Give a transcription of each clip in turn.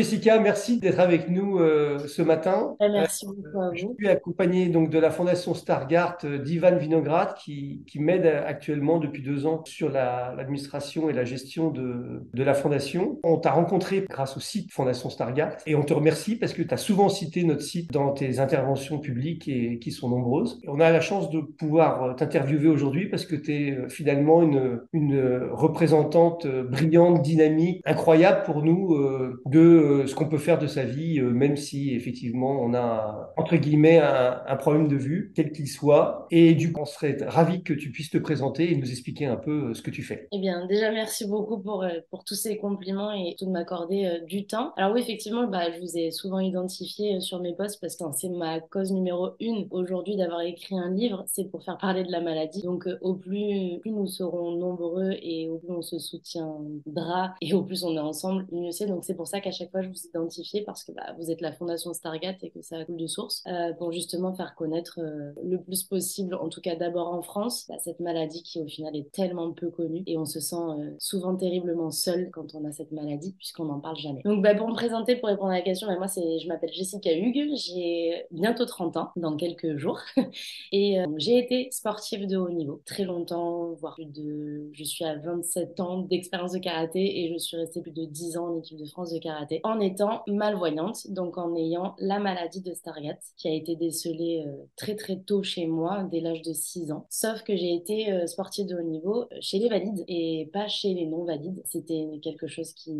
Jessica, merci d'être avec nous ce matin. Merci beaucoup à Je vous. suis accompagné donc de la Fondation Stargardt d'Ivan Vinograd qui m'aide actuellement depuis 2 ans sur l'administration et la gestion de la fondation. On t'a rencontré grâce au site Fondation Stargardt et on te remercie parce que tu as souvent cité notre site dans tes interventions publiques et qui sont nombreuses. Et on a la chance de pouvoir t'interviewer aujourd'hui parce que tu es finalement une représentante brillante, dynamique, incroyable pour nous de ce qu'on peut faire de sa vie, même si effectivement on a entre guillemets un problème de vue, quel qu'il soit. Et du coup, on serait ravi que tu puisses te présenter et nous expliquer un peu ce que tu fais. Eh bien, déjà, merci beaucoup pour tous ces compliments et tout de m'accorder du temps. Alors oui, effectivement, je vous ai souvent identifié sur mes posts parce que c'est ma cause numéro une aujourd'hui d'avoir écrit un livre, c'est pour faire parler de la maladie. Donc, plus nous serons nombreux et au plus on se soutiendra et au plus on est ensemble, mieux c'est. Donc, c'est pour ça qu'à chaque fois, je vous identifie parce que vous êtes la Fondation Stargat et que ça coule de source pour justement faire connaître le plus possible, en tout cas d'abord en France, cette maladie qui au final est tellement peu connue et on se sent souvent terriblement seul quand on a cette maladie puisqu'on n'en parle jamais. Donc pour me présenter, pour répondre à la question, moi je m'appelle Jessica Hugues, j'ai bientôt 30 ans dans quelques jours et j'ai été sportive de haut niveau très longtemps, voire je suis à 27 ans d'expérience de karaté et je suis restée plus de 10 ans en équipe de France de karaté en étant malvoyante, donc en ayant la maladie de Stargardt qui a été décelée très très tôt chez moi dès l'âge de 6 ans. Sauf que j'ai été sportive de haut niveau chez les valides et pas chez les non-valides. C'était quelque chose qui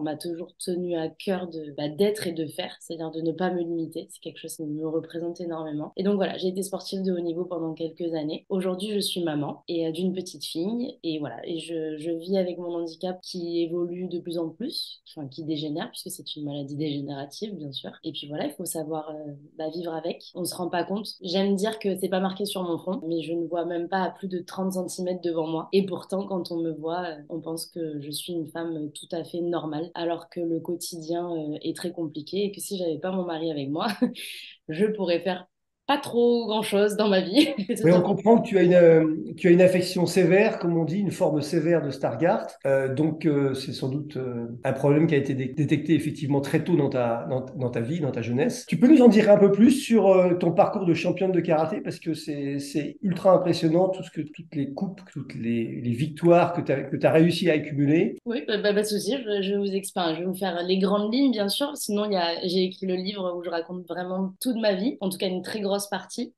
m'a toujours tenu à cœur d'être et de faire, c'est-à-dire de ne pas me limiter. C'est quelque chose qui me représente énormément. Et donc voilà, j'ai été sportive de haut niveau pendant quelques années. Aujourd'hui, je suis maman et d'une petite fille et voilà, et je vis avec mon handicap qui évolue de plus en plus, enfin qui dégénère puisque c'est une maladie dégénérative bien sûr. Et puis voilà, il faut savoir vivre avec. On se rend pas compte. J'aime dire que c'est pas marqué sur mon front, mais je ne vois même pas à plus de 30 centimètres devant moi. Et pourtant, quand on me voit, on pense que je suis une femme tout à fait normale, alors que le quotidien est très compliqué et que si j'avais pas mon mari avec moi, je pourrais faire pas trop grand-chose dans ma vie. C'est Oui, tout on simplement. comprend que tu as une affection sévère, comme on dit, une forme sévère de Stargardt. Donc, c'est sans doute un problème qui a été détecté effectivement très tôt dans ta vie, dans ta jeunesse. Tu peux nous en dire un peu plus sur ton parcours de championne de karaté, parce que c'est ultra impressionnant, toutes les coupes, toutes les victoires que tu as réussi à accumuler. Oui, pas de souci, je vais vous expliquer, je vais vous faire les grandes lignes, bien sûr. Sinon, j'ai écrit le livre où je raconte vraiment toute ma vie, en tout cas une très grosse partie.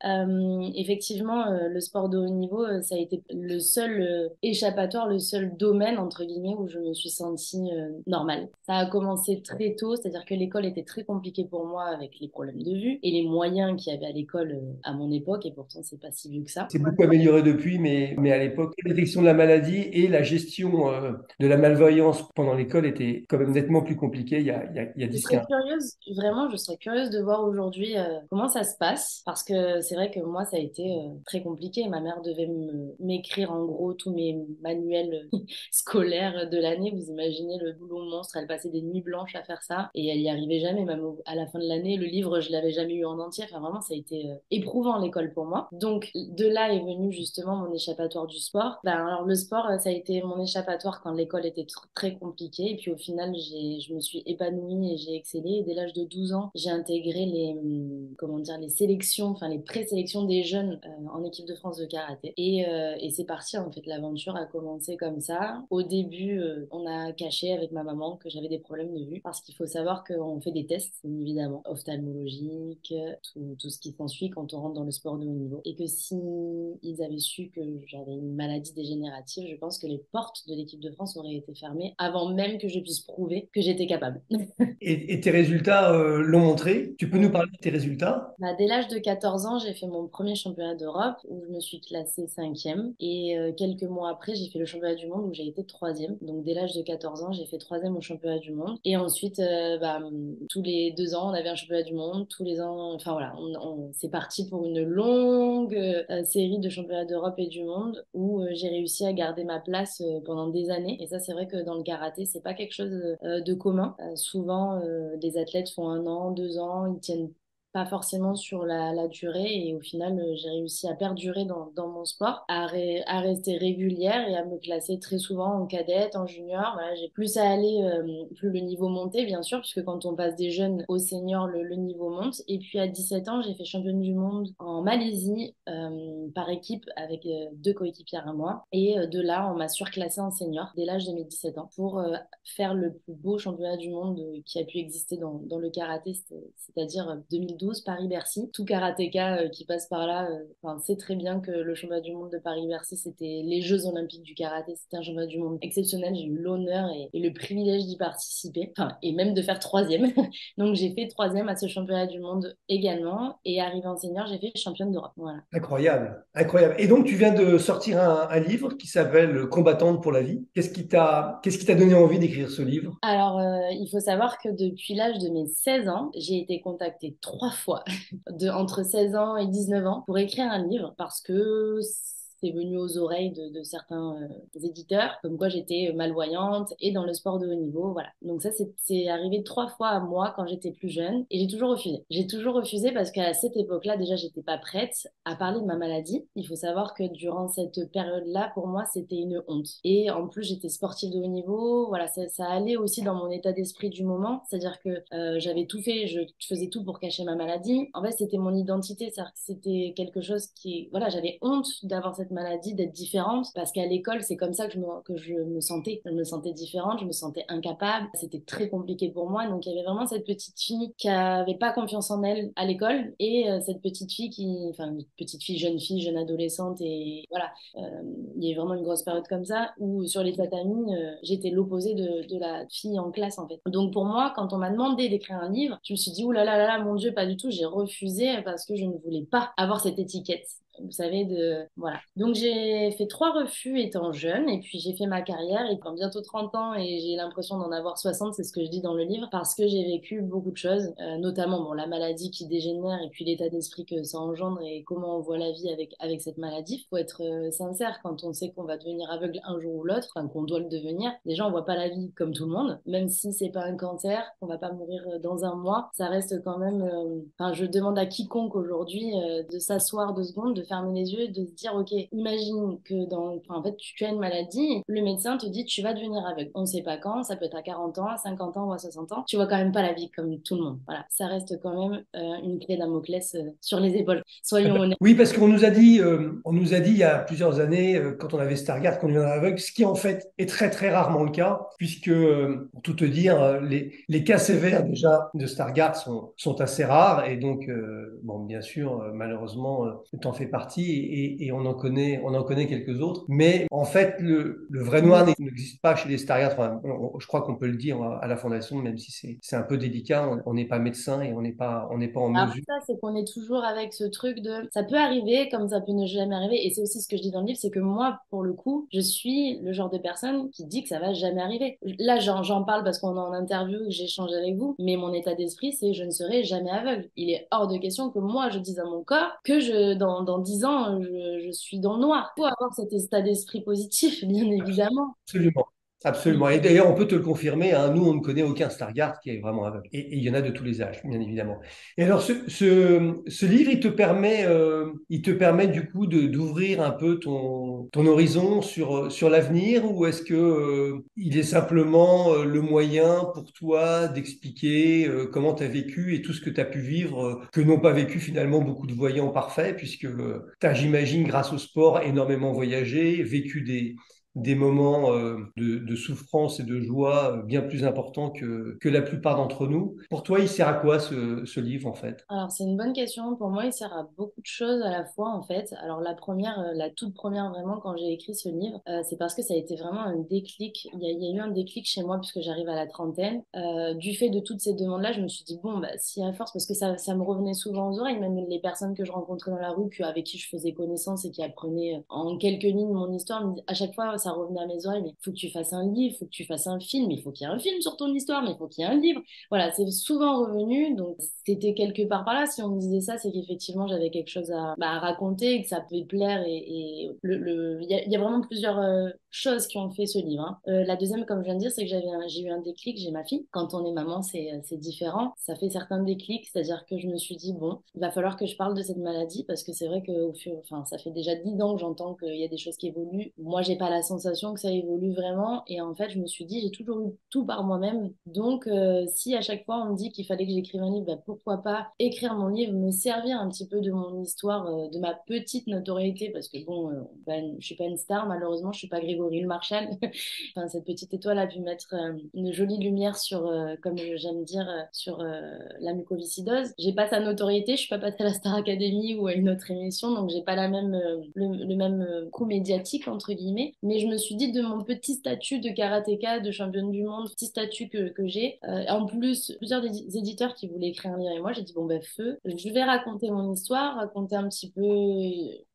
Effectivement, le sport de haut niveau, ça a été le seul échappatoire, le seul domaine, entre guillemets, où je me suis sentie normale. Ça a commencé très tôt, c'est-à-dire que l'école était très compliquée pour moi avec les problèmes de vue et les moyens qu'il y avait à l'école à mon époque, et pourtant, c'est pas si vieux que ça. C'est beaucoup amélioré depuis, mais à l'époque, la détection de la maladie et la gestion de la malvoyance pendant l'école était quand même nettement plus compliquée il y a Je 10 serais 15 curieuse, vraiment, je serais curieuse de voir aujourd'hui comment ça se passe, parce que c'est vrai que moi, ça a été très compliqué. Ma mère devait m'écrire en gros tous mes manuels scolaires de l'année. Vous imaginez le boulot monstre, elle passait des nuits blanches à faire ça, et elle y arrivait jamais, même à la fin de l'année. Le livre, je l'avais jamais eu en entier. Enfin, vraiment, ça a été éprouvant l'école pour moi. Donc, de là est venu justement mon échappatoire du sport. Alors, le sport, ça a été mon échappatoire quand l'école était très compliquée, et puis au final, je me suis épanouie et j'ai excellé. Et dès l'âge de 12 ans, j'ai intégré comment dire, les sélections, enfin les présélections des jeunes en équipe de France de karaté. Et c'est parti, en fait, l'aventure a commencé comme ça. Au début, on a caché avec ma maman que j'avais des problèmes de vue parce qu'il faut savoir qu'on fait des tests, évidemment, ophtalmologiques, tout ce qui s'ensuit quand on rentre dans le sport de haut niveau. Et que si ils avaient su que j'avais une maladie dégénérative, je pense que les portes de l'équipe de France auraient été fermées avant même que je puisse prouver que j'étais capable. et tes résultats l'ont montré. Tu peux nous parler de tes résultats? Dès l'âge de 14 ans, j'ai fait mon premier championnat d'Europe où je me suis classée cinquième. Et quelques mois après, j'ai fait le championnat du monde où j'ai été troisième. Donc dès l'âge de 14 ans, j'ai fait troisième au championnat du monde. Et ensuite, tous les 2 ans, on avait un championnat du monde. Tous les ans, enfin voilà, c'est parti pour une longue série de championnats d'Europe et du monde où j'ai réussi à garder ma place pendant des années. Et ça, c'est vrai que dans le karaté, c'est pas quelque chose de commun. Souvent, des athlètes font 1 an, 2 ans, ils tiennent pas forcément sur la durée. Et au final, j'ai réussi à perdurer dans mon sport, à rester régulière et à me classer très souvent en cadette, en junior. Voilà, j'ai plus à aller, plus le niveau montait, bien sûr, puisque quand on passe des jeunes aux seniors, le niveau monte. Et puis à 17 ans, j'ai fait championne du monde en Malaisie par équipe avec deux coéquipières à moi. Et de là, on m'a surclassée en senior dès l'âge de mes 17 ans pour faire le plus beau championnat du monde qui a pu exister dans le karaté, c'est-à-dire 2012 Paris-Bercy. Tout karatéka qui passe par là, sait très bien que le championnat du monde de Paris-Bercy, c'était les Jeux olympiques du karaté. C'était un championnat du monde exceptionnel. J'ai eu l'honneur et le privilège d'y participer, et même de faire troisième. Donc j'ai fait troisième à ce championnat du monde également. Et arrivée en senior, j'ai fait championne d'Europe. Voilà. Incroyable, incroyable. Et donc, tu viens de sortir un livre qui s'appelle Combattante pour la vie. Qu'est-ce qui t'a donné envie d'écrire ce livre? Alors, il faut savoir que depuis l'âge de mes 16 ans, j'ai été contactée 3 fois entre 16 ans et 19 ans pour écrire un livre parce que c'est venu aux oreilles de certains éditeurs, comme quoi j'étais malvoyante et dans le sport de haut niveau, voilà. Donc ça, c'est arrivé 3 fois à moi quand j'étais plus jeune et j'ai toujours refusé. J'ai toujours refusé parce qu'à cette époque-là, déjà, j'étais pas prête à parler de ma maladie. Il faut savoir que durant cette période-là, pour moi, c'était une honte. Et en plus, j'étais sportive de haut niveau, voilà, ça allait aussi dans mon état d'esprit du moment, c'est-à-dire que j'avais tout fait, je faisais tout pour cacher ma maladie. En fait, c'était mon identité, c'est-à-dire que c'était quelque chose voilà, j'avais honte d'avoir cette maladie, d'être différente, parce qu'à l'école, c'est comme ça que je me sentais. Je me sentais différente, je me sentais incapable. C'était très compliqué pour moi. Donc, il y avait vraiment cette petite fille qui avait pas confiance en elle à l'école et cette petite fille petite fille, jeune adolescente et voilà. Il y a eu vraiment une grosse période comme ça où sur les tatamis, j'étais l'opposé de la fille en classe en fait. Donc pour moi, quand on m'a demandé d'écrire un livre, je me suis dit, ouh là là, mon Dieu, pas du tout. J'ai refusé parce que je ne voulais pas avoir cette étiquette. Vous savez, voilà. Donc j'ai fait 3 refus étant jeune et puis j'ai fait ma carrière et prend bientôt 30 ans et j'ai l'impression d'en avoir 60, c'est ce que je dis dans le livre, parce que j'ai vécu beaucoup de choses, notamment bon, la maladie qui dégénère et puis l'état d'esprit que ça engendre et comment on voit la vie avec cette maladie. Faut être sincère quand on sait qu'on va devenir aveugle un jour ou l'autre, enfin qu'on doit le devenir. Déjà, on voit pas la vie comme tout le monde, même si c'est pas un cancer, qu'on va pas mourir dans un mois, ça reste quand même. Je demande à quiconque aujourd'hui de s'asseoir 2 secondes, de fermer les yeux et de se dire, ok, imagine que en fait, tu as une maladie, le médecin te dit tu vas devenir aveugle. On ne sait pas quand, ça peut être à 40 ans, à 50 ans ou à 60 ans. Tu vois quand même pas la vie comme tout le monde. Voilà, ça reste quand même une clé Damoclès sur les épaules. Ah Soyons ben, honnêtes. oui, parce on nous a dit il y a plusieurs années, quand on avait Stargard, qu'on deviendrait aveugle, ce qui en fait est très très rarement le cas, puisque, pour tout te dire, les cas sévères déjà de Stargard sont assez rares, et donc, bon, bien sûr, malheureusement, tu en fais partie, et on en connaît quelques autres, mais en fait, le vrai noir n'existe pas chez les Stargard. Enfin, je crois qu'on peut le dire à la Fondation, même si c'est un peu délicat, on n'est pas médecin et on n'est pas en Après mesure. ça, c'est qu'on est toujours avec ce truc de ça peut arriver comme ça peut ne jamais arriver. Et c'est aussi ce que je dis dans le livre, c'est que moi, pour le coup, je suis le genre de personne qui dit que ça va jamais arriver. Là, j'en parle parce qu'on est en interview, que j'échange avec vous, mais mon état d'esprit, c'est je ne serai jamais aveugle. Il est hors de question que moi, je dise à mon corps que dans 10 ans, je suis dans le noir. Il faut avoir cet état d'esprit positif, bien évidemment. Absolument. Absolument. Et d'ailleurs, on peut te le confirmer, hein, nous, on ne connaît aucun Stargard qui est vraiment aveugle. Et il y en a de tous les âges, bien évidemment. Et alors, ce livre, il te permet du coup d'ouvrir un peu ton horizon sur l'avenir, ou est-ce que, il est simplement, le moyen pour toi d'expliquer, comment tu as vécu et tout ce que tu as pu vivre, que n'ont pas vécu finalement beaucoup de voyants parfaits, puisque tu as, j'imagine, grâce au sport, énormément voyagé, vécu des moments, de souffrance et de joie, bien plus importants que la plupart d'entre nous. Pour toi, il sert à quoi ce livre en fait? Alors, c'est une bonne question. Pour moi, il sert à beaucoup de choses à la fois, en fait. Alors, la première, la toute première, vraiment, quand j'ai écrit ce livre, c'est parce que ça a été vraiment un déclic. Il y a eu un déclic chez moi, puisque j'arrive à la trentaine. Du fait de toutes ces demandes-là, je me suis dit, bon, bah, si à force, parce que ça me revenait souvent aux oreilles, même les personnes que je rencontrais dans la rue, avec qui je faisais connaissance et qui apprenaient en quelques lignes mon histoire, à chaque fois, ça revenait à mes oreilles, mais il faut que tu fasses un livre, il faut que tu fasses un film, il faut qu'il y ait un film sur ton histoire, mais il faut qu'il y ait un livre. Voilà, c'est souvent revenu, donc c'était quelque part par là. Si on me disait ça, c'est qu'effectivement j'avais quelque chose à raconter, et que ça pouvait plaire. Il y a vraiment choses qui ont fait ce livre, hein. La deuxième, comme je viens de dire, c'est que j'ai eu un déclic, j'ai ma fille. Quand on est maman, c'est différent. Ça fait certains déclics, c'est-à-dire que je me suis dit, bon, il va falloir que je parle de cette maladie parce que c'est vrai que enfin, ça fait déjà 10 ans que j'entends qu'il y a des choses qui évoluent. Moi, j'ai pas la sensation que ça évolue vraiment. Et en fait, je me suis dit, j'ai toujours eu tout par moi-même. Donc, si à chaque fois on me dit qu'il fallait que j'écrive un livre, bah, pourquoi pas écrire mon livre, me servir un petit peu de mon histoire, de ma petite notoriété, parce que bon, je suis pas une star, malheureusement, je suis pas Grégory Le Marchal. Enfin, cette petite étoile a pu mettre une jolie lumière sur, comme j'aime dire, sur la mucoviscidose. J'ai pas sa notoriété, je suis pas passée à la Star Academy ou à une autre émission, donc j'ai pas la même, le même coup médiatique, entre guillemets. Mais je me suis dit, de mon petit statut de karatéka, de championne du monde, petit statut que j'ai, en plus, plusieurs des éditeurs qui voulaient écrire un livre et moi, j'ai dit, bon, ben, feu, je vais raconter mon histoire, raconter un petit peu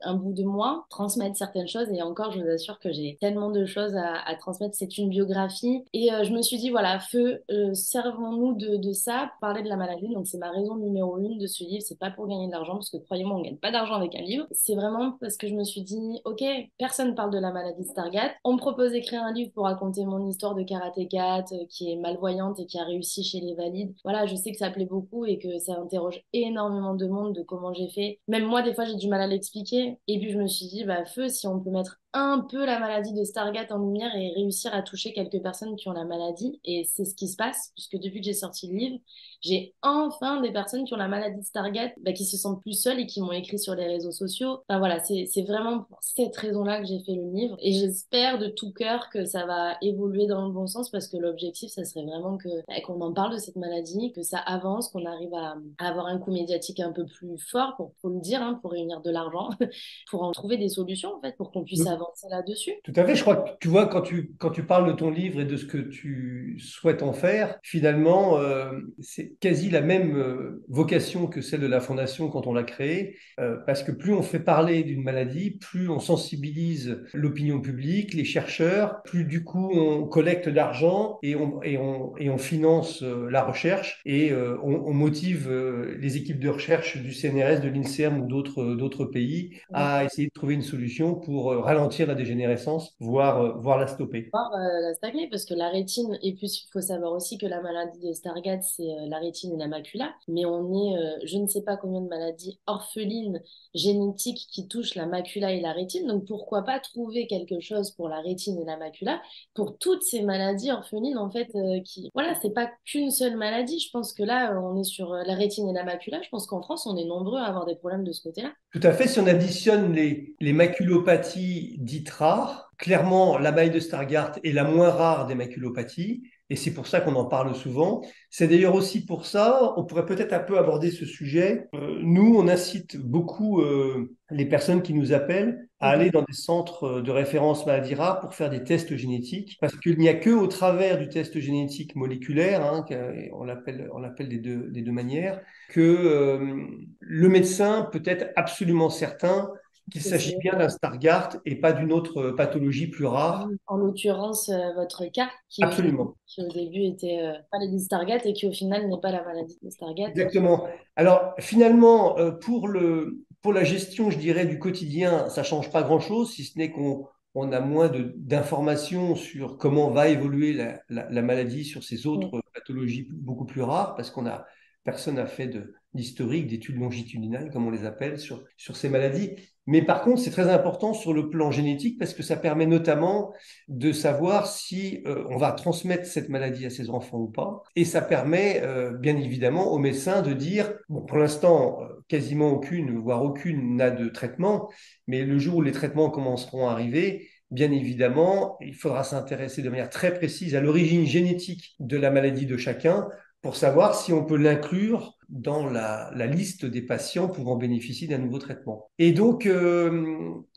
un bout de moi, transmettre certaines choses. Et encore, je vous assure que j'ai tellement de choses à transmettre. C'est une biographie. Et je me suis dit, voilà, feu, servons-nous de ça, pour parler de la maladie. Donc, c'est ma raison numéro une de ce livre. C'est pas pour gagner de l'argent, parce que croyez-moi, on gagne pas d'argent avec un livre. C'est vraiment parce que je me suis dit, ok, personne parle de la maladie de Stargardt. On me propose d'écrire un livre pour raconter mon histoire de karatéka qui est malvoyante et qui a réussi chez les valides. Voilà, je sais que ça plaît beaucoup et que ça interroge énormément de monde de comment j'ai fait. Même moi, des fois, j'ai du mal à l'expliquer. Et puis, je me suis dit, bah, feu, si on peut mettre un peu la maladie de Stargardt en lumière et réussir à toucher quelques personnes qui ont la maladie. Et c'est ce qui se passe, puisque depuis que j'ai sorti le livre, j'ai enfin des personnes qui ont la maladie de Stargardt, bah, qui se sentent plus seules et qui m'ont écrit sur les réseaux sociaux. Enfin voilà, c'est vraiment pour cette raison-là que j'ai fait le livre. Et j'espère de tout cœur que ça va évoluer dans le bon sens, parce que l'objectif, ça serait vraiment que, bah, qu'on en parle de cette maladie, que ça avance, qu'on arrive à avoir un coup médiatique un peu plus fort, pour, faut le dire, hein, pour réunir de l'argent, pour en trouver des solutions, en fait, pour qu'on puisse avancer là-dessus. Tout à fait. Je crois que tu vois, quand tu parles de ton livre et de ce que tu souhaites en faire, finalement, c'est quasi la même vocation que celle de la Fondation quand on l'a créée, parce que plus on fait parler d'une maladie, plus on sensibilise l'opinion publique, les chercheurs, plus du coup on collecte d'argent et on finance la recherche et on motive les équipes de recherche du CNRS, de l'INSERM ou d'autres pays à essayer de trouver une solution pour ralentir la dégénérescence, voire la stopper. Voir la stagner, parce que la rétine, et puis il faut savoir aussi que la maladie de Stargardt, c'est la rétine et la macula, mais on est, je ne sais pas combien de maladies orphelines génétiques qui touchent la macula et la rétine, donc pourquoi pas trouver quelque chose pour la rétine et la macula, pour toutes ces maladies orphelines, en fait, qui, voilà, c'est pas qu'une seule maladie. Je pense que là, on est sur la rétine et la macula. Je pense qu'en France, on est nombreux à avoir des problèmes de ce côté-là. Tout à fait, si on additionne les maculopathies dites rares, clairement la maille de Stargardt est la moins rare des maculopathies, et c'est pour ça qu'on en parle souvent. C'est d'ailleurs aussi pour ça, on pourrait peut-être un peu aborder ce sujet. Nous, on incite beaucoup les personnes qui nous appellent à aller dans des centres de référence maladies rares pour faire des tests génétiques, parce qu'il n'y a que au travers du test génétique moléculaire, hein, on l'appelle des deux manières, que le médecin peut être absolument certain qu'il Que s'agit c'est bien d'un Stargardt et pas d'une autre pathologie plus rare. en l'occurrence, votre cas, Absolument. qui au début était maladie de Stargardt et qui au final n'est pas la maladie de Stargardt. Exactement. Alors finalement, pour la gestion, je dirais, du quotidien, ça change pas grand-chose, si ce n'est qu'on a moins d'informations sur comment va évoluer la maladie sur ces Mm. autres pathologies beaucoup plus rares, parce personne n'a fait d'historique, d'études longitudinales, comme on les appelle, sur ces maladies. Mais par contre, c'est très important sur le plan génétique, parce que ça permet notamment de savoir si on va transmettre cette maladie à ses enfants ou pas. Et ça permet, bien évidemment, aux médecins de dire, bon, pour l'instant, quasiment aucune, voire aucune n'a de traitement, mais le jour où les traitements commenceront à arriver, bien évidemment, il faudra s'intéresser de manière très précise à l'origine génétique de la maladie de chacun pour savoir si on peut l'inclure dans la liste des patients pouvant bénéficier d'un nouveau traitement. Et donc,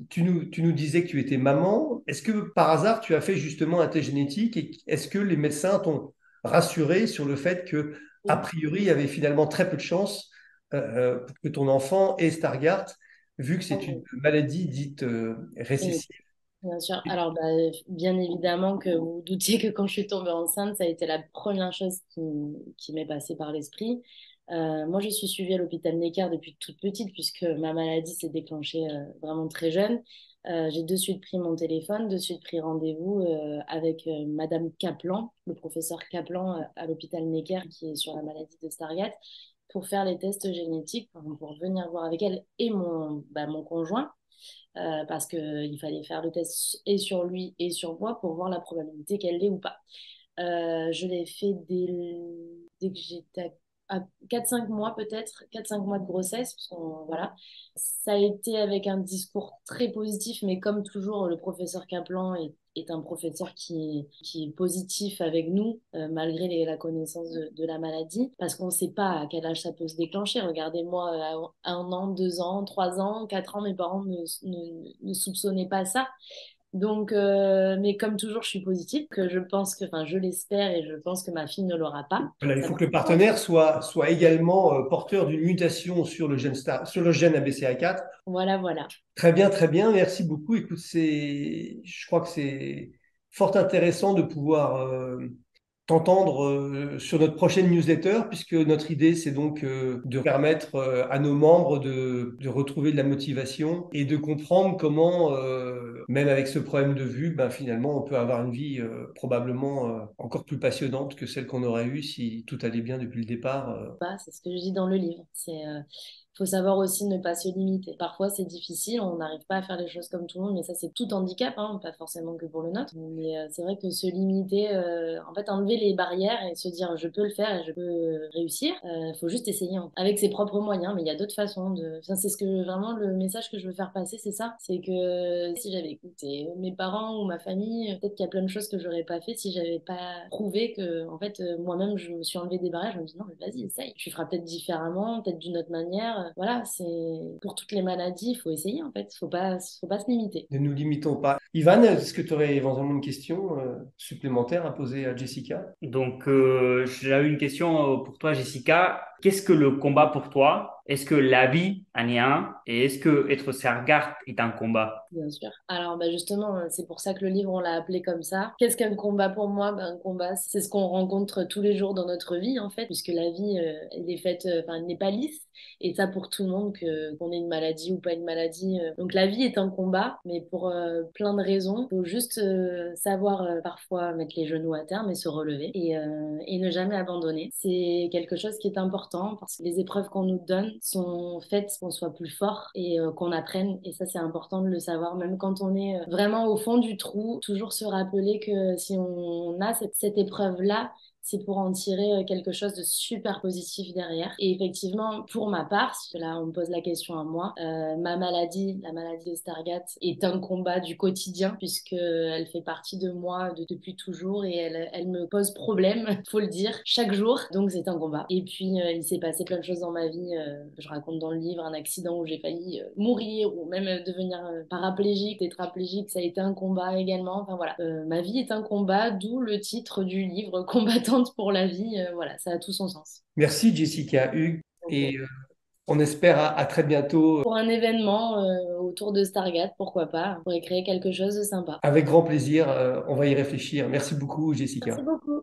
tu nous disais que tu étais maman. Est-ce que par hasard, tu as fait justement un test génétique et est-ce que les médecins t'ont rassuré sur le fait que, a priori, il y avait finalement très peu de chances pour que ton enfant ait Stargardt, vu que c'est une maladie dite Oui, récessive? bien sûr. Alors, bah, bien évidemment que vous vous doutiez que quand je suis tombée enceinte, ça a été la première chose qui m'est passée par l'esprit. Moi, je suis suivie à l'hôpital Necker depuis toute petite, puisque ma maladie s'est déclenchée vraiment très jeune. J'ai de suite pris mon téléphone, de suite pris rendez-vous avec Madame Kaplan, le professeur Kaplan à l'hôpital Necker qui est sur la maladie de Stargardt, pour faire les tests génétiques, pour venir voir avec elle et mon conjoint, parce qu'il fallait faire le test et sur lui et sur moi pour voir la probabilité qu'elle l'ait ou pas. Je l'ai fait dès que j'étais à 4-5 mois peut-être, 4-5 mois de grossesse, parce qu'on, voilà. Ça a été avec un discours très positif, mais comme toujours, le professeur Kaplan est un professeur qui est positif avec nous, malgré la connaissance de la maladie, parce qu'on ne sait pas à quel âge ça peut se déclencher. Regardez-moi, à 1 an, 2 ans, 3 ans, 4 ans, mes parents ne soupçonnaient pas ça. Donc, mais comme toujours, je suis positive, que je pense que, enfin, je l'espère et je pense que ma fille ne l'aura pas. Voilà, il Ça faut va. que le partenaire soit également porteur d'une mutation sur le sur le gène ABCA4. Voilà, voilà. Très bien, merci beaucoup. Écoute, je crois que c'est fort intéressant de pouvoir t'entendre sur notre prochaine newsletter, puisque notre idée, c'est donc de permettre à nos membres de retrouver de la motivation et de comprendre comment, même avec ce problème de vue, ben, finalement, on peut avoir une vie probablement encore plus passionnante que celle qu'on aurait eue si tout allait bien depuis le départ. Pas, c'est ce que je dis dans le livre. Faut savoir aussi ne pas se limiter. Parfois, c'est difficile, on n'arrive pas à faire les choses comme tout le monde, mais ça, c'est tout handicap, hein, pas forcément que pour le nôtre. Mais c'est vrai que se limiter, en fait, enlever les barrières et se dire je peux le faire et je peux réussir, faut juste essayer hein, avec ses propres moyens. Mais il y a d'autres façons de. Enfin, c'est ce que vraiment le message que je veux faire passer, c'est ça. C'est que si j'avais écouté mes parents ou ma famille, peut-être qu'il y a plein de choses que j'aurais pas fait si j'avais pas prouvé que, en fait, moi-même, je me suis enlevé des barrières. Je me dis non, mais vas-y, essaye. Tu feras peut-être différemment, peut-être d'une autre manière. Voilà, c'est pour toutes les maladies, il faut essayer en fait. Faut pas se limiter. Ne nous limitons pas. Ivan, est-ce que tu aurais éventuellement une question supplémentaire à poser à Jessica? Donc, j'avais une question pour toi, Jessica. Qu'est-ce que le combat pour toi? Est-ce que la vie en est un? Et est-ce que être Sargart est un combat? Bien sûr. Alors bah justement, c'est pour ça que le livre, on l'a appelé comme ça. Qu'est-ce qu'un combat pour moi? Ben, un combat, c'est ce qu'on rencontre tous les jours dans notre vie, en fait, puisque la vie, elle est faite, enfin, elle n'est pas lisse. Et ça pour tout le monde, qu'on ait une maladie ou pas une maladie. Donc la vie est un combat, mais pour plein de raisons. Il faut juste savoir parfois mettre les genoux à terre, mais se relever et ne jamais abandonner. C'est quelque chose qui est important parce que les épreuves qu'on nous donne sont faites pour qu'on soit plus fort et qu'on apprenne. Et ça, c'est important de le savoir, même quand on est vraiment au fond du trou, toujours se rappeler que si on a cette épreuve-là, c'est pour en tirer quelque chose de super positif derrière. Et effectivement, pour ma part, parce que là on me pose la question à moi, ma maladie, la maladie de Stargardt, est un combat du quotidien puisque elle fait partie de moi depuis toujours et elle me pose problème, faut le dire, chaque jour. Donc c'est un combat. Et puis il s'est passé plein de choses dans ma vie. Je raconte dans le livre un accident où j'ai failli mourir ou même devenir paraplégique, tétraplégique. Ça a été un combat également. Enfin voilà, ma vie est un combat, d'où le titre du livre, Combattante pour la vie. Voilà, ça a tout son sens. Merci Jessica, Hugues, Donc, et on espère à très bientôt pour un événement autour de Stargate, pourquoi pas, on pourrait créer quelque chose de sympa. avec grand plaisir. On va y réfléchir. Merci beaucoup Merci Jessica. beaucoup.